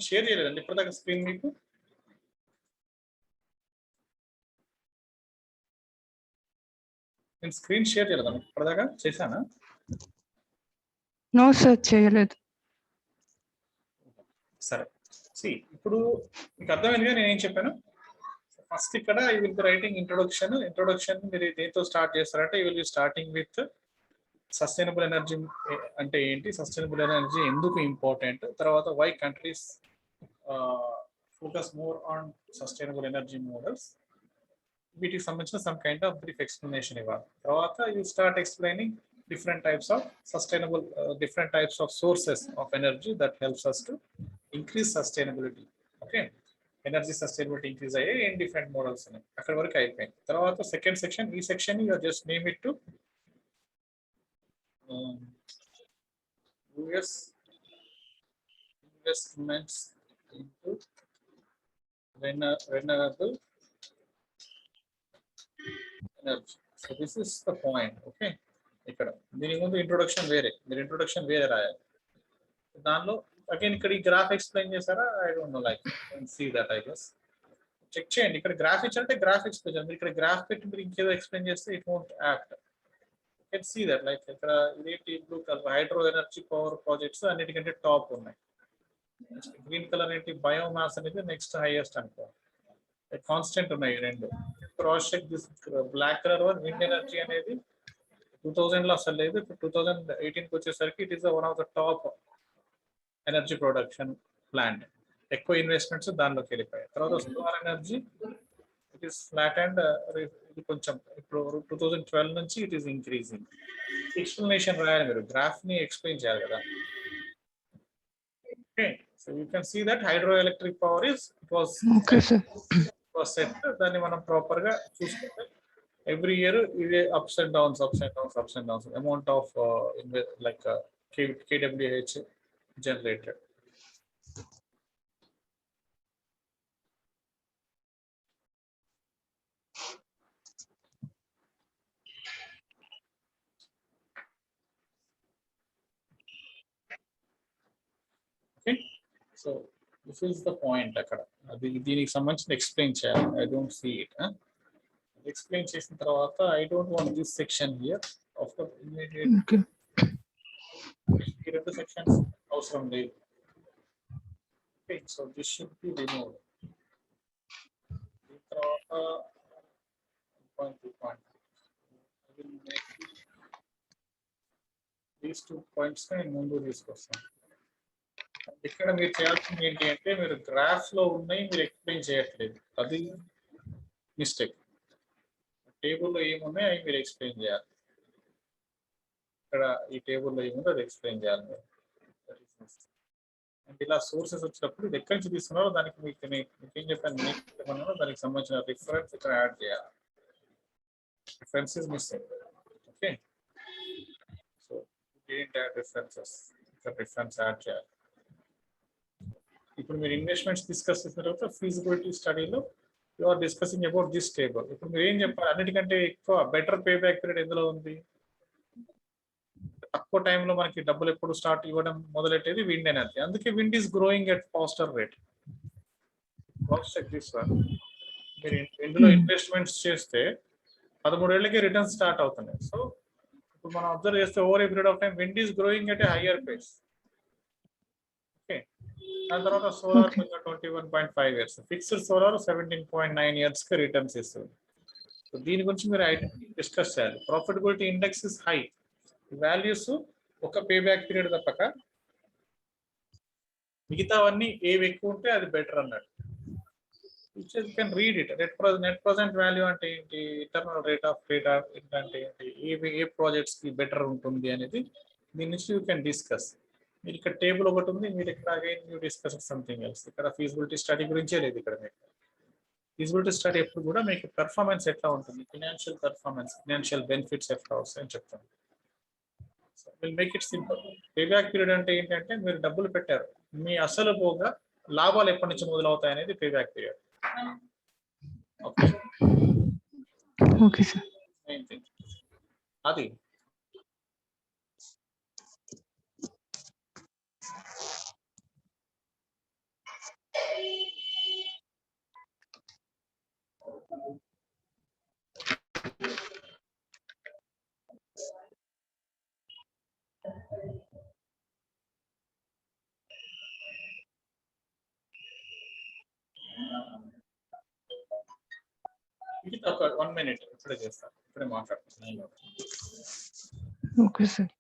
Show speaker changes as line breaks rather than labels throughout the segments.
Share చేయలేదండి ఇప్పటిదాకా screen మీకు? నేను స్క్రీన్ షేర్ చేయలేదా ఇప్పటిదాకా? చేశానా?
నో సార్, చేయలేదు.
సరే, ఇప్పుడు మీకు అర్థమైందిగా నేను ఏం చెప్పాను. ఫస్ట్ ఇక్కడ you will be writing introduction మీరు దేంతో స్టార్ట్ చేస్తారంటే you will be starting with sustainable energy అంటే ఏంటి, సస్టైనబుల్ ఎనర్జీ ఎందుకు ఇంపార్టెంట్, తర్వాత why countries focus more on sustainable energy models, వీటికి సంబంధించిన some kind of brief explanation ఇవ్వాలి. తర్వాత you start explaining different types of sustainable different types of sources of energy that helps us to increase sustainability. Okay, energy sustainability increase aye in different models ఉన్నాయి. అక్కడ వరకు అయిపోయింది. తర్వాత second section, ఈ section you just name it to US investments into renewable energy. So this is the point. Okay, ఇక్కడ దీని ముందు introduction వేరే, మీరు ఇంట్రొడక్షన్ వేరే రాయాలి. దానిలో అగైన్ ఇక్కడ ఈ గ్రాఫ్ ఎక్స్ప్లెయిన్ చేశారా? I don't know, like see that I guess. Check చేయండి, ఇక్కడ గ్రాఫ్ ఇచ్చారంటే గ్రాఫ్ ఎక్స్ప్లెయిన్ చేయాలి. మీరు ఇక్కడ గ్రాఫ్ పెట్టి మీరు ఇంకేదో ఎక్స్ప్లెయిన్ చేస్తే it won't act. You can see that, like ఇక్కడ ఇదేంటి blue colour hydro energy power projects అన్నిటికంటే టాప్ ఉన్నాయి. గ్రీన్ కలర్ ఏంటి బయోమాస్ అనేది నెక్స్ట్ హైయెస్ట్ అనుకో, కాన్స్టెంట్ ఉన్నాయి రెండు. Cross check this black colour one wind energy అనేది 2000 లో అసలు లేదు, ఇప్పుడు 2018 వచ్చేసరికి it is one of the top energy production plant. ఎక్కువ ఇన్వెస్ట్మెంట్స్ దానిలోకి వెళ్ళిపోయాయి. తర్వాత solar energy it is flat and ఇది కొంచెం ఇప్పుడు 2012 నుంచి ఇట్ ఈస్ ఇంక్రీజింగ్. ఎక్స్ప్లెనేషన్ రాయాలి, మీరు గ్రాఫ్ ని ఎక్స్ప్లెయిన్ చేయాలి కదా. Okay, so you can see that hydro electric power is it was set. దాన్ని మనం ప్రాపర్ గా చూసుకుంటే every year ఇదే ups and downs amount of like kWh generated. Okay, so this is the point. అక్కడ అది దీనికి సంబంధించి ఎక్స్ప్లెయిన్ చేయాలి. I don't see it. Explain చేసిన తర్వాత I don't want this section here of the immediate. ఈ రెండు సెక్షన్స్ అవసరం లేదు. Okay, so this should be removed. తర్వాత దీస్ 2 పాయింట్స్ నేను ముందు తీసుకొస్తాను. ఇక్కడ మీరు చేయాల్సింది ఏంటి అంటే మీరు గ్రాఫ్ లో ఉన్నాయి మీరు ఎక్స్ప్లెయిన్ చేయట్లేదు, అది మిస్టేక్. టేబుల్లో ఏమున్నాయి అవి మీరు ఎక్స్ప్లెయిన్ చేయాలి. ఇక్కడ ఈ టేబుల్లో ఏముందో అది ఎక్స్ప్లెయిన్ చేయాలి మీరు. అంటే ఇలా సోర్సెస్ వచ్చినప్పుడు ఇది ఎక్కడి నుంచి తీసుకున్నారో దానికి మీకు ఏం చెప్పాను, మీకు దానికి సంబంధించిన రిఫరెన్స్ ఇక్కడ యాడ్ చేయాలి. రిఫరెన్సెస్ మిస్ అయ్యాయి. ఓకే, సో ఏంటి యాడ్ రిఫరెన్సెస్, ఇక్కడ రిఫరెన్స్ యాడ్ చేయాలి. ఇప్పుడు మీరు ఇన్వెస్ట్మెంట్స్ డిస్కస్ చేసిన తర్వాత ఫీజిబిలిటీ స్టడీలో you are discussing about this table. ఇప్పుడు మీరు ఏం చెప్పాలి, అన్నిటికంటే ఎక్కువ బెటర్ పే బ్యాక్ పీరియడ్ ఎందులో ఉంది? తక్కువ టైంలో మనకి డబ్బులు ఎప్పుడు స్టార్ట్ ఇవ్వడం మొదలెట్టేది విండ్ ఎనర్జీ. అందుకే wind is growing at faster rate. మీరు ఇందులో ఇన్వెస్ట్మెంట్స్ చేస్తే 13 ఏళ్ళకి రిటర్న్స్ స్టార్ట్ అవుతున్నాయి. సో ఇప్పుడు మనం అబ్జర్వ్ చేస్తే over a period of time wind is growing at a higher pace. Okay, దాని తర్వాత solar 21.5 years, fixed solar 17.9 years కి రిటర్న్స్ ఇస్తుంది. సో దీని గురించి మీరు డిస్కస్ చేయాలి. Profitability index is high, values ఒక పే బ్యాక్ పీరియడ్ తప్పక మిగతావన్నీ ఏవి ఎక్కువ ఉంటే అది బెటర్ అన్నట్టు. You can read it. Net present value అంటే ఏంటి, ఇంటర్నల్ రేట్ ఆఫ్ అంటే ఏంటి, ఏ ప్రాజెక్ట్స్ కి బెటర్ ఉంటుంది అనేది దీని నుంచి యూ కెన్ డిస్కస్. మీరు ఇక్కడ టేబుల్ ఒకటి ఉంది, మీరు ఇక్కడ again you discuss something else. ఇక్కడ ఫీజిబిలిటీ స్టడీ గురించే లేదు. ఇక్కడ మీకు ఫీజిబిలిటీ స్టడీ ఎప్పుడు కూడా మీకు పెర్ఫార్మెన్స్ ఎట్లా ఉంటుంది, ఫినాన్షియల్ పెర్ఫార్మెన్స్, ఫినాన్షియల్ బెనిఫిట్స్ ఎట్లా వస్తాయని చెప్తాను. Will make it simple. Pay back period అంటే ఏంటంటే మీరు డబ్బులు పెట్టారు, మీ అసలు పోగా లాభాలు ఎప్పటి నుంచి మొదలవుతాయి అనేది pay back period. Okay,
okay sir.
అది 1 minute ఇప్పుడే చేస్తాను, ఇప్పుడే మాట్లాడుతున్నాను.
Okay sir.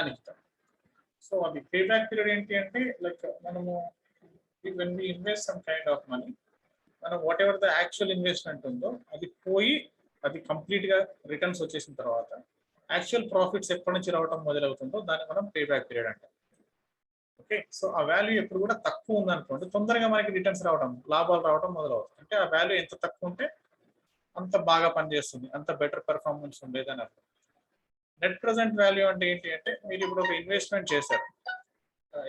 నిఖిత, సో అది పేబ్యాక్ పీరియడ్ ఏంటి అంటే లైక్ మనము when we invest some kind of money, మనం whatever the actual investment ఉందో అది పోయి అది కంప్లీట్ గా రిటర్న్స్ వచ్చేసిన తర్వాత యాక్చువల్ ప్రాఫిట్స్ ఎప్పటి నుంచి రావడం మొదలవుతుందో దాన్ని మనం పేబ్యాక్ పీరియడ్ అంటాం. ఓకే, సో ఆ వాల్యూ ఎప్పుడు కూడా తక్కువ ఉందనుకోండి, తొందరగా మనకి రిటర్న్స్ రావడం, లాభాలు రావడం మొదలవుతుంది. అంటే ఆ వాల్యూ ఎంత తక్కువ ఉంటే అంత బాగా పనిచేస్తుంది, అంత బెటర్ పెర్ఫార్మెన్స్ ఉండేదని అర్థం. నెట్ ప్రెజెంట్ వాల్యూ అంటే ఏంటి అంటే, మీరు ఇప్పుడు ఒక ఇన్వెస్ట్మెంట్ చేశారు,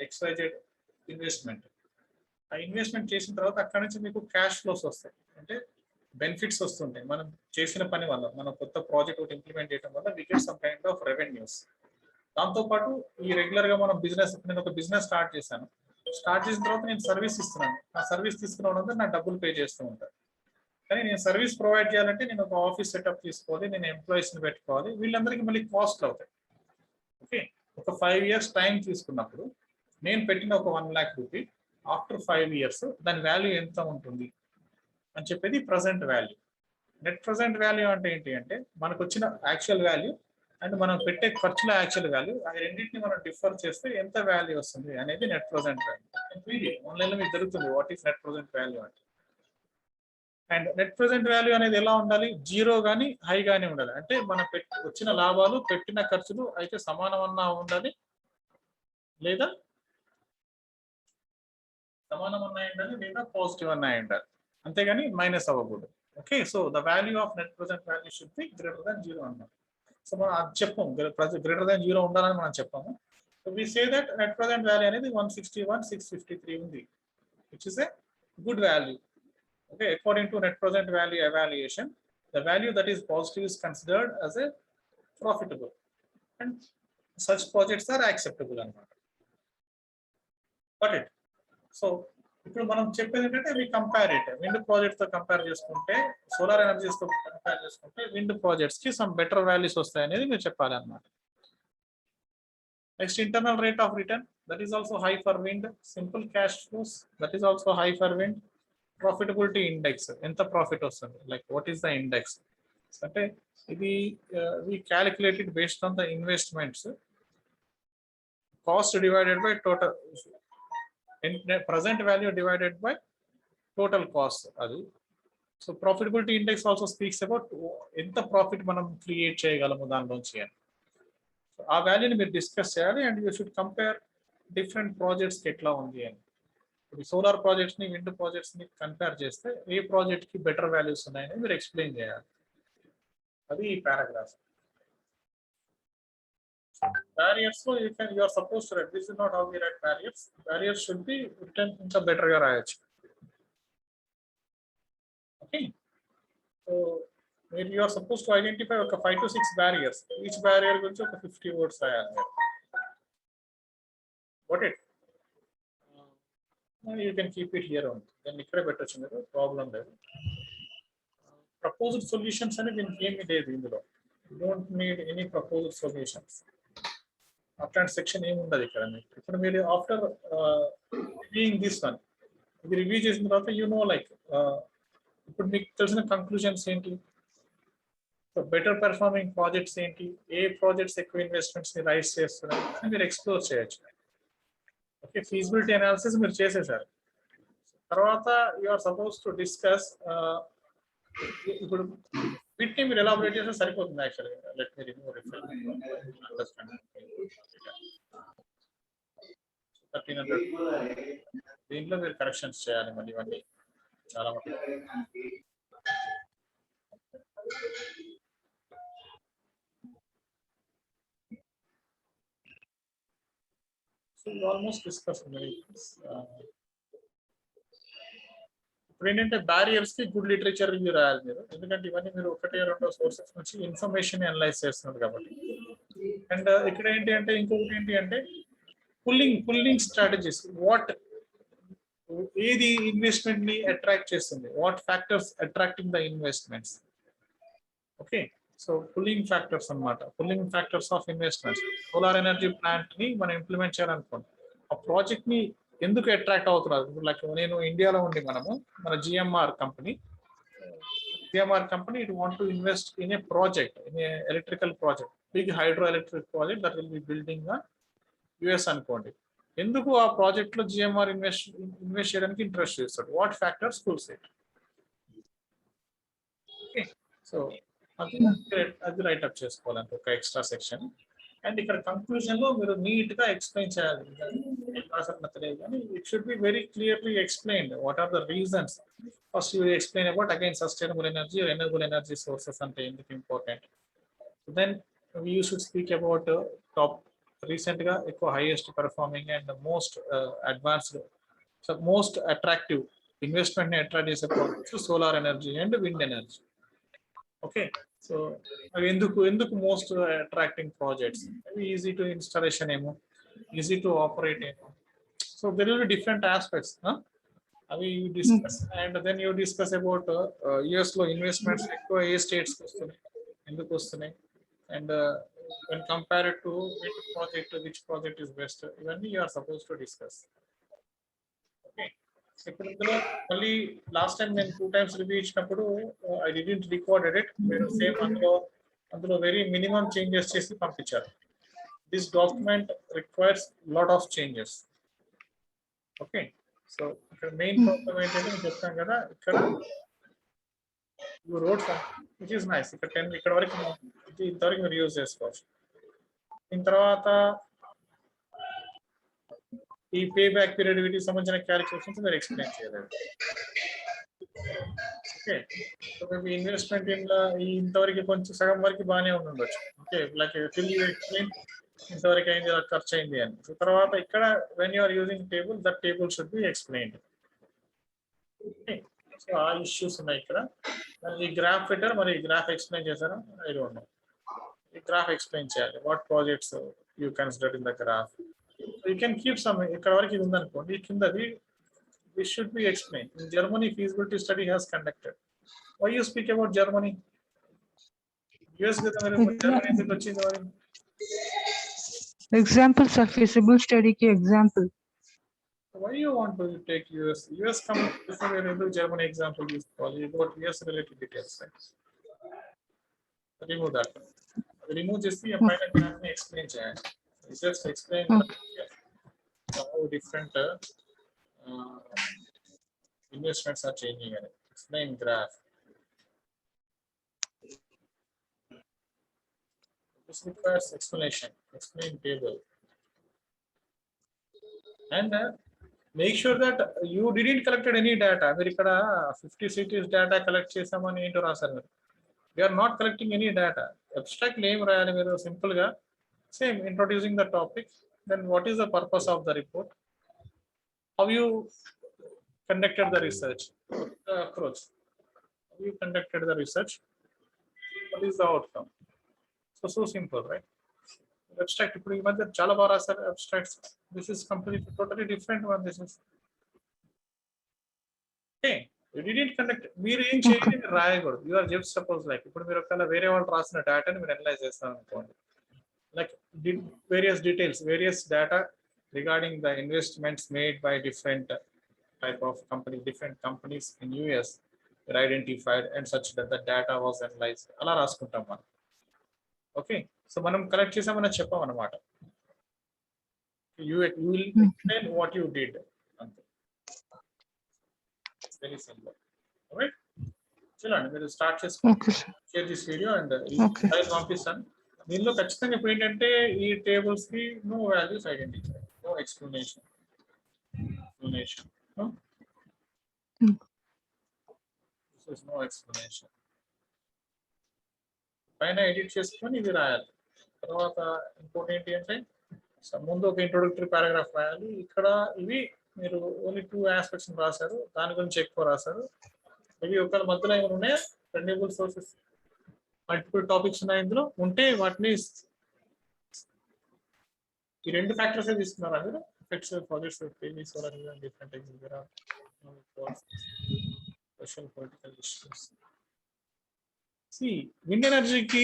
XYZ ఇన్వెస్ట్మెంట్. ఆ ఇన్వెస్ట్మెంట్ చేసిన తర్వాత అక్కడ నుంచి మీకు క్యాష్ ఫ్లోస్ వస్తాయి, అంటే బెనిఫిట్స్ వస్తుంటాయి. మనం చేసిన పని వల్ల, మన కొత్త ప్రాజెక్ట్ ఒకటి ఇంప్లిమెంట్ చేయడం వల్ల we get some kind of revenues. దాంతోపాటు ఈ రెగ్యులర్ గా మనం బిజినెస్, నేను ఒక బిజినెస్ స్టార్ట్ చేశాను, స్టార్ట్ చేసిన తర్వాత నేను సర్వీస్ ఇస్తున్నాను, ఆ సర్వీస్ తీసుకురావడం నా డబ్బులు పే చేస్తూ ఉంటాను. కానీ నేను సర్వీస్ ప్రొవైడ్ చేయాలంటే నేను ఒక ఆఫీస్ సెటప్ తీసుకోవాలి, నేను ఎంప్లాయీస్ని పెట్టుకోవాలి, వీళ్ళందరికీ మళ్ళీ కాస్ట్ అవుతాయి. ఓకే, ఒక 5 years టైం తీసుకున్నప్పుడు నేను పెట్టిన ఒక 1 lakh రూపీ ఆఫ్టర్ 5 years దాని వాల్యూ ఎంత ఉంటుంది అని చెప్పేది present value. Net present value అంటే ఏంటి అంటే, మనకు వచ్చిన యాక్చువల్ వాల్యూ అండ్ మనం పెట్టే ఖర్చుల యాక్చువల్ వాల్యూ, ఆ రెండింటిని మనం డిఫర్ చేస్తే ఎంత వాల్యూ వస్తుంది అనేది నెట్ ప్రజెంట్ వాల్యూ. ఆన్లైన్లో మీకు దొరుకుతుంది what is net present value అంటే. అండ్ నెట్ ప్రెజెంట్ వాల్యూ అనేది ఎలా ఉండాలి, జీరో కానీ హై కానీ ఉండాలి. అంటే మన వచ్చిన లాభాలు పెట్టిన ఖర్చులు అయితే సమానమన్నా ఉండాలి, లేదా పాజిటివ్ అన్నా ఉండాలి, అంతేగాని మైనస్ అవ్వకూడదు. Okay, so the value of net present value should be greater than zero అన్నమాట. సో మనం అది చెప్పాము, గ్రేటర్ దాన్ జీరో ఉండాలని మనం చెప్పాము. So we say that net present value అనేది 161,653 ఉంది, which is a good value. Okay, according to net present value evaluation, the value that is positive is considered as a profitable, and such projects are acceptable అన్నమాట. Got it? So ఇప్పుడు మనం చెప్పేది ఏంటంటే we compare it, wind projects తో compare చేసుకుంటే, solar energies తో compare చేసుకుంటే wind projects కి సమ్ బెటర్ వాల్యూస్ వస్తాయి అనేది మీరు చెప్పాలి అన్నమాట. Next, internal rate of return, that is also high for wind. Simple cash flows, that is also high for wind. Profitability index, ఎంత ప్రాఫిట్ వస్తుంది, like what is the index అంటే ఇది we calculated based on the investments, cost divided by total present value divided by total cost అది. So profitability index also speaks about ఎంత profit మనం create చేయగలము దానిలోంచి అని. ఆ వాల్యూని మీరు డిస్కస్ చేయాలి, and you should compare different ప్రాజెక్ట్స్కి ఎట్లా ఉంది అని. సోలార్ ప్రాజెక్ట్స్ ని, విండ్ ప్రాజెక్ట్స్ ని కంపేర్ చేస్తే ఏ ప్రాజెక్ట్ కి బెటర్ వాల్యూస్ ఉన్నాయని మీరు ఎక్స్ప్లెయిన్ చేయాలి, అది ఈ పారాగ్రాఫ్. బ్యారియర్స్ లో you are suppose to write, this is not how we write barriers. Barriers should be return ఇంకా బెటర్ గా రాయొచ్చు. ఓకే, సో మీరు you are suppose to identify ఒక 5 to 6 బ్యారియర్స్, ఈచ్ బ్యారియర్ గురించి ఒక 50 words రాయాలి. What it you can keep it here only, then ikkade పెట్టొచ్చు మీరు, ప్రాబ్లం లేదు. ప్రపోజ్డ్ సొల్యూషన్స్ అని దీనికి ఏమీ లేదు ఇందులో, you don't need any proposed solutions. అట్లాంటి సెక్షన్ ఏమి ఉండదు ఇక్కడ మీకు. ఇప్పుడు మీరు ఆఫ్టర్ రివ్యూయింగ్ దిస్ వన్, ఇది రివ్యూ చేసిన తర్వాత యూ నో లైక్ ఇప్పుడు మీకు తెలిసిన కంక్లూజన్స్ ఏంటి, బెటర్ పెర్ఫార్మింగ్ ప్రాజెక్ట్స్ ఏంటి, ఏ ప్రాజెక్ట్స్ ఎక్కువ ఇన్వెస్ట్మెంట్స్ ని రైజ్ చేస్తున్నాయి అని మీరు ఎక్స్ప్లోర్ చేయొచ్చు. ఓకే, ఫీజిబిలిటీ అనాలిసిస్ మీరు చేసేసారు, తర్వాత you are suppose to discuss, ఇప్పుడు వీటిని మీరు ఎలాబొరేట్ చేస్తే సరిపోతుంది యాక్చువల్గా. Let me remove understand. 1300. దీంట్లో మీరు కరెక్షన్స్ చేయాలి మళ్ళీ ఇవన్నీ చాలా మటుకు. సో ఆల్మోస్ట్ డిస్కస్ ఇప్పుడు ఏంటంటే బ్యారియర్స్ కి గుడ్ లిటరేచర్ రివ్యూ రాయాలి మీరు, ఎందుకంటే ఇవన్నీ మీరు ఒకటి రెండో సోర్సెస్ నుంచి ఇన్ఫర్మేషన్ అనలైజ్ చేస్తున్నారు కాబట్టి. అండ్ ఇక్కడ ఏంటి అంటే ఇంకొకటి ఏంటి అంటే పుల్లింగ్ స్ట్రాటజీస్. వాట్ ఏది ఇన్వెస్ట్మెంట్ ని అట్రాక్ట్ చేస్తుంది, what factors attracting the investments. Okay, so pulling factors అన్నమాట, pulling factors of investments. Solar energy plant ని మనం ఇంప్లిమెంట్ చేయాలనుకోండి, ఆ ప్రాజెక్ట్ ని ఎందుకు అట్రాక్ట్ అవుతున్నారు. లైక్ నేను ఇండియాలో ఉండి మన GMR company it want to invest in a project, in a electrical project, big hydro electric project that will be building US అనుకోండి. ఎందుకు ఆ ప్రాజెక్ట్ లో జిఎంఆర్ ఇన్వెస్ట్ చేయడానికి ఇంట్రెస్ట్ చేస్తాడు, what factors full set. Okay, so అది రైట్ అప్ చేసుకోవాలంటే ఒక extra section. And ఇక్కడ కంక్లూజన్ లో మీరు నీట్ గా ఎక్స్ప్లెయిన్ చేయాలి, తెలియదు కానీ it should be very clearly explained what are the reasons. First you explain about again sustainable energy, renewable energy sources అంటే ఎందుకు important. Then you should speak about top recent గా ఎక్కువ highest performing and most advanced, so most attractive investment ని attract చేసే projects solar energy and wind energy. Okay, so అవి ఎందుకు most attracting projects. అవి easy to installation ఏమో, easy to operate ఏమో. So there will be different aspects అవి discuss. And then you discuss about US లో investments ఎక్కువ ఏ states వస్తున్నాయి, ఎందుకు వస్తున్నాయి, and when compared to which project is best, ఇవన్నీ you are supposed to discuss. Okay, ఇప్పుడు ఇందులో మళ్ళీ లాస్ట్ టైం నేను 2 times రివ్యూ ఇచ్చినప్పుడు ఐ డిడ్ంట్ రికార్డెడ్ ఇట్, మీరు సేమ్ అందులో వెరీ మినిమం చేంజెస్ చేసి పంపించారు. This document requires lot of changes. Okay, so ఇక్కడ మెయిన్ ప్రాబ్లం ఏంటంటే నేను చెప్తాను కదా, ఇక్కడ you road which is nice, ఇక్కడ 10 ఇక్కడ వరకు ఇంతవరకు మీరు యూజ్ చేసుకోవచ్చు. దీని తర్వాత ఈ పే బ్యాక్ పీరియడ్ వీటికి సంబంధించిన క్యాలిక్యులేషన్స్ మీరు ఎక్స్ప్లెయిన్ చేయలేదు. ఓకే, సో మేబీ ఇన్వెస్ట్మెంట్ ఇంతవరకు కొంచెం సగం వరకు బాగానే ఉండొచ్చు. Okay, like till you explain ఇంతవరకు అయింది, ఖర్చు అయింది అని. సో తర్వాత ఇక్కడ when you are using table, that table should be explained. Okay, so ఆ ఇష్యూస్ ఉన్నాయి ఇక్కడ. ఈ గ్రాఫ్ ఫిటర్ మరి గ్రాఫ్ ఎక్స్ప్లెయిన్ చేశారా, ఐ డోంట్ నో. ఈ గ్రాఫ్ ఎక్స్ప్లెయిన్ చేయాలి, what projects you consider in the graph. You can keep some, ఇక్కడ వరకు ఇది ఉందనుకోండి, కిందది this should be explained. In Germany, feasibility study has conducted. Why you speak about Germany? US Germany ఎందుకు వచ్చింది మరి?
Examples of feasible study ki example.
Why you want to take US? US come before you Germany example use all you got US related details. Right? Remove that. Remove just the final graph and explain చేయాలి. Just explain how different investments are changing and explain graph. This requires explanation, explain table, and make sure that you didn't collected any data. మీరు ఇక్కడ 50 cities data collect చేసామని ఏంటో రాశారు మీరు. We are not collecting any data. Abstract name రాయాలి మీరు simple గా. Same introducing the topic. Then what is the purpose of the report? How you conducted the research, the approach. How you conducted the research? What is the outcome? So simple, right? Abstract. ఇప్పుడు ఈ మధ్య చాలా బాగా రాశారు abstracts. This is completely totally different one. This is okay. You didn't conduct. మీరు ఏం చేయండి రాయకూడదు. You are just suppose like ఇప్పుడు మీరు ఒకవేళ వేరే వాళ్ళు రాసిన డేటాని మీరు అనలైజ్ చేస్తాను అనుకోండి. Like various details, various data regarding the investments made by different type of company, different companies in US were identified and such that the data was analyzed. అలా రాసుకుంటాం మనం. ఓకే, సో మనం కలెక్ట్ చేసామని చెప్పాం అన్నమాట. You will explain what you did. Very simple. Alright, చూడండి మీరు start చేసుకోండి. షేర్ దిస్ వీడియో అండ్ పంపిస్తాను. దీనిలో ఖచ్చితంగా ఇప్పుడు ఏంటంటే ఈ టేబుల్స్ కి no values identify, no explanation. explanation. No?
Hmm.
This is no explanation. పైన ఎడిట్ చేసుకొని ఇది రాయాలి. తర్వాత ఇంకోటి ఏంటి అంటే ముందు ఒక ఇంట్రొడక్టరీ పారాగ్రాఫ్ రాయాలి. ఇక్కడ ఇవి మీరు ఓన్లీ 2 ఆస్పెక్ట్స్ రాశారు, దాని గురించి ఎక్కువ రాశారు. ఇవి ఒకవేళ మధ్యలో ఏమైనా ఉన్నాయా, రెన్యూబుల్ సోర్సెస్ మల్టిపుల్ టాపిక్స్ ఉన్నాయి ఇందులో ఉంటే వాటిని ఈ 2 ఫ్యాక్టర్స్ తీసుకున్నారా మీరు? Effects, projects, PV, solar, different social political issues. Wind ఎనర్జీకి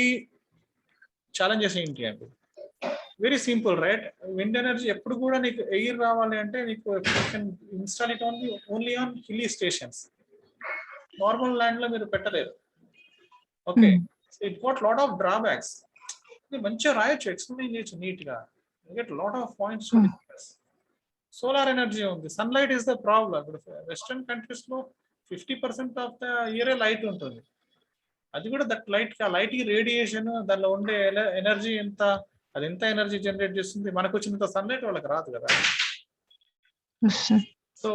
ఛాలెంజెస్ ఏంటి అంటే very simple, right? Wind energy ఎప్పుడు కూడా నీకు ఎయిర్ రావాలి అంటే నీకు install it only on hilly stations. Normal land లో మీరు పెట్టలేరు. Okay, it got lot of drawbacks. మంచిగా రాయొచ్చు, ఎక్స్ప్లెయిన్ చేయొచ్చు నీట్ గా. Get lot of points. Solar energy ఉంది, సన్లైట్ ఇస్ ద ప్రాబ్లం. ఇప్పుడు వెస్టర్న్ కంట్రీస్ లో 50% ఆఫ్ ద ఇయర్ లైట్ ఉంటుంది. అది కూడా దట్ లైట్ కి రేడియేషన్, దానిలో ఉండే ఎనర్జీ ఎంత, అది ఎంత ఎనర్జీ జనరేట్ చేస్తుంది. మనకు వచ్చినంత సన్లైట్ వాళ్ళకి రాదు కదా. సో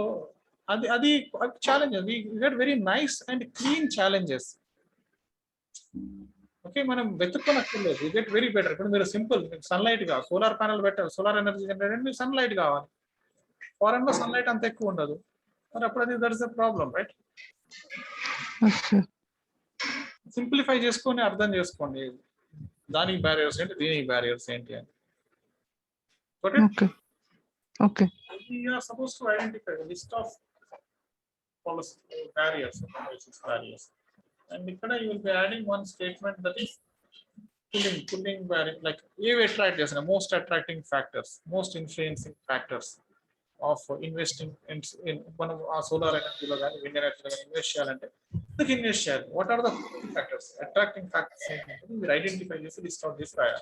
అది challenge. We get very nice and clean challenges. Okay, మనం వెతుక్కోనక్కర్లేదు. We get very better. ఇప్పుడు మీరు సింపుల్ సన్లైట్ గా సోలార్ ప్యానల్ పెట్టాలి, సోలార్ ఎనర్జీ జనరేట్ అంటే మీకు సన్లైట్ కావాలి. ఫారెన్ లో సన్లైట్ అంత ఎక్కువ ఉండదు, మరి అప్పుడు అది that is the problem, right? Simplify చేసుకొని అర్థం చేసుకోండి, దానికి బ్యారియర్స్ ఏంటి, దీనికి బ్యారియర్స్ ఏంటి అని.
Okay.
We are supposed to identify the list of policy barriers, and you will be adding one statement that is pulling barrier, like most attracting factors, most influencing factors of investing in one of our solar energy lo gaani wind energy lo gaani invest cheyalante invest cheyali. What are the factors, attracting factors? You identify this, list out this raya.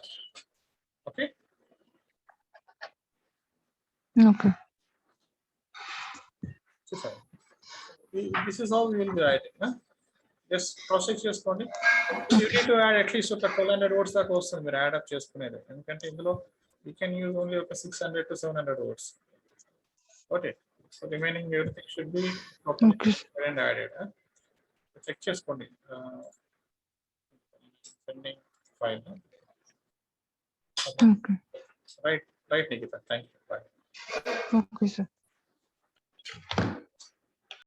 Okay. So this is how we will be writing. Just process చేసుకోండి. You need to add at least ఒక 1200 words దాకా వస్తుంది మీరు add up చేసుకునేది. ఎందుకంటే ఇందులో you can use only ఒక 600 to 700 words. Okay, so remaining everything should be properly and added. Check చేసుకోండి. Sending file.
Okay.
Right, Nikita. Thank you. Bye.
Okay, sir.